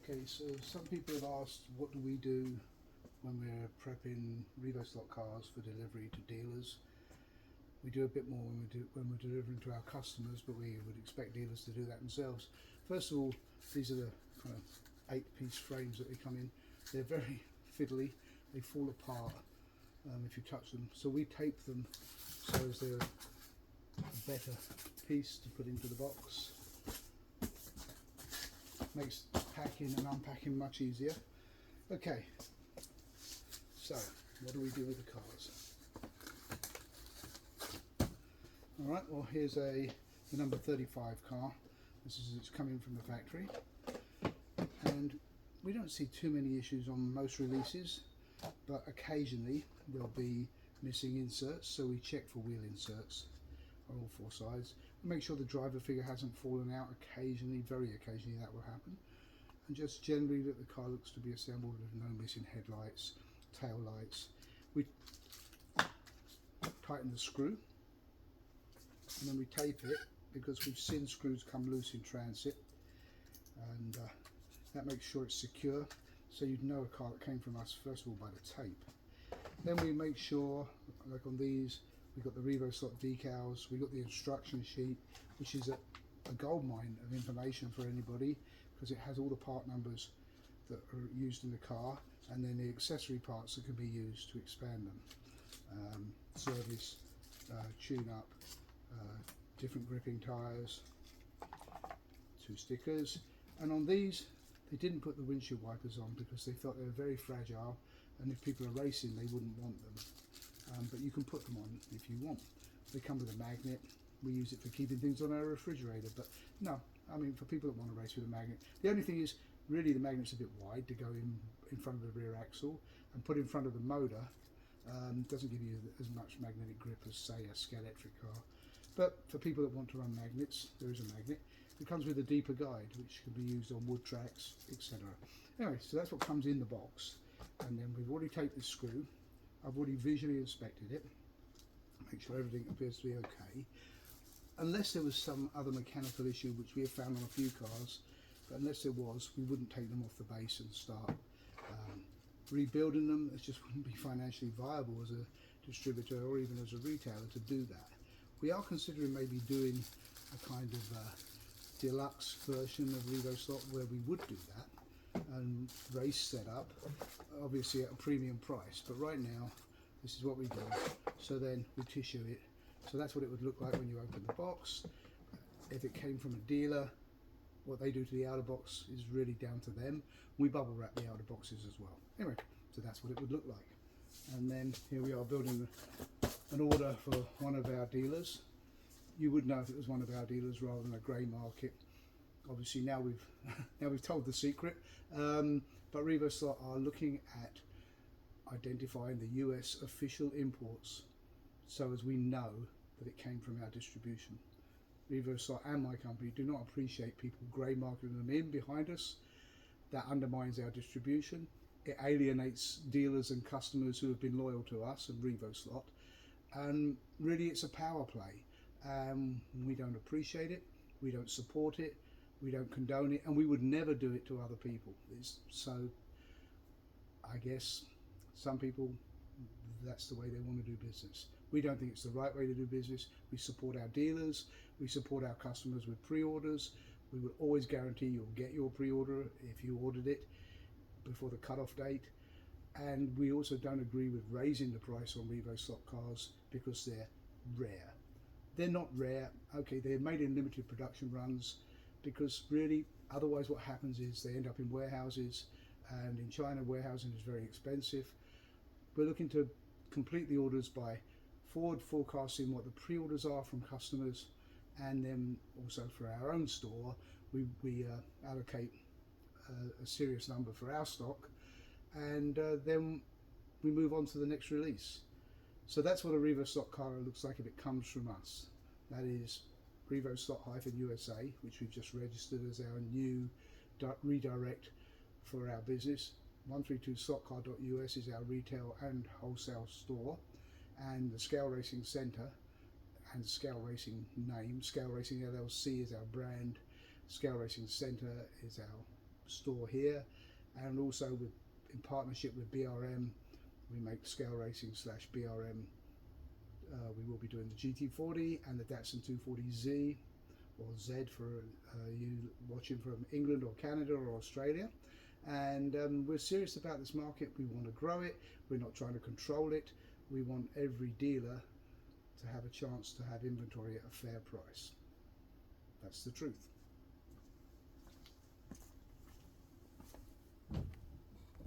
Okay, so some people have asked what do we do when we're prepping RevoSlot cars for delivery to dealers. We do a bit more when we're delivering to our customers, but we would expect dealers to do that themselves. First of all, these are the kind of 8-piece frames that they come in. They're very fiddly, they fall apart if you touch them. So we tape them so as they're a better piece to put into the box. Makes packing and unpacking much easier. Okay, so what do we do with the cars? Alright, well here's the number 35 car. It's coming from the factory, and we don't see too many issues on most releases, but occasionally there'll be missing inserts, so we check for wheel inserts on all four sides. Make sure the driver figure hasn't fallen out. Occasionally, very occasionally, that will happen. And just generally that the car looks to be assembled with no missing headlights, tail lights. We tighten the screw and then we tape it, because we've seen screws come loose in transit, and that makes sure it's secure, so you'd know a car that came from us first of all by the tape. Then we make sure, like on these, we've got the RevoSlot decals, we've got the instruction sheet, which is a goldmine of information for anybody, because it has all the part numbers that are used in the car, and then the accessory parts that can be used to expand them. Service, tune up, different gripping tyres, 2 stickers, and on these they didn't put the windshield wipers on because they thought they were very fragile, and if people are racing they wouldn't want them. But you can put them on if you want. They come with a magnet. We use it for keeping things on our refrigerator, but no, I mean for people that want to race with a magnet. The only thing is, really the magnet's a bit wide to go in front of the rear axle, and put in front of the motor doesn't give you as much magnetic grip as, say, a Scaleracing car. But for people that want to run magnets, there is a magnet. It comes with a deeper guide, which can be used on wood tracks, etc. Anyway, so that's what comes in the box. And then we've already taped this screw. I've already visually inspected it, make sure everything appears to be okay. Unless there was some other mechanical issue, which we have found on a few cars, but unless there was, we wouldn't take them off the base and start rebuilding them. It just wouldn't be financially viable as a distributor or even as a retailer to do that. We are considering maybe doing a kind of deluxe version of RevoSlot where we would do that and race setup, obviously at a premium price. But right now, this is what we do. So then we tissue it. So that's what it would look like when you open the box. If it came from a dealer, what they do to the outer box is really down to them. We bubble wrap the outer boxes as well. Anyway, so that's what it would look like. And then here we are building an order for one of our dealers. You would know if it was one of our dealers rather than a grey market. Obviously now we've told the secret, but RevoSlot are looking at identifying the US official imports, so as we know that it came from our distribution. RevoSlot and my company do not appreciate people grey marketing them in behind us. That undermines our distribution. It alienates dealers and customers who have been loyal to us and RevoSlot, and really it's a power play. We don't appreciate it, we don't support it, we don't condone it, and we would never do it to other people. So I guess some people, that's the way they want to do business. We don't think it's the right way to do business. We support our dealers, we support our customers with pre-orders. We will always guarantee you'll get your pre-order if you ordered it before the cutoff date. And we also don't agree with raising the price on RevoSlot cars because they're rare. They're not rare, okay, they're made in limited production runs, because really otherwise what happens is they end up in warehouses, and in China warehousing is very expensive. We're looking to complete the orders by forward forecasting what the pre-orders are from customers, and then also for our own store we allocate a serious number for our stock, and then we move on to the next release. So that's what a RevoSlot car looks like if it comes from us. That is RevoSlot-USA, which we've just registered as our new redirect for our business. 132slotcar.us is our retail and wholesale store, and the Scaleracing Centre and Scaleracing name, Scaleracing LLC is our brand, Scaleracing Centre is our store here, and also in partnership with BRM, we make Scaleracing/BRM. We will be doing the GT40 and the Datsun 240Z, or Z for you watching from England or Canada or Australia. And we're serious about this market. We want to grow it. We're not trying to control it. We want every dealer to have a chance to have inventory at a fair price. That's the truth.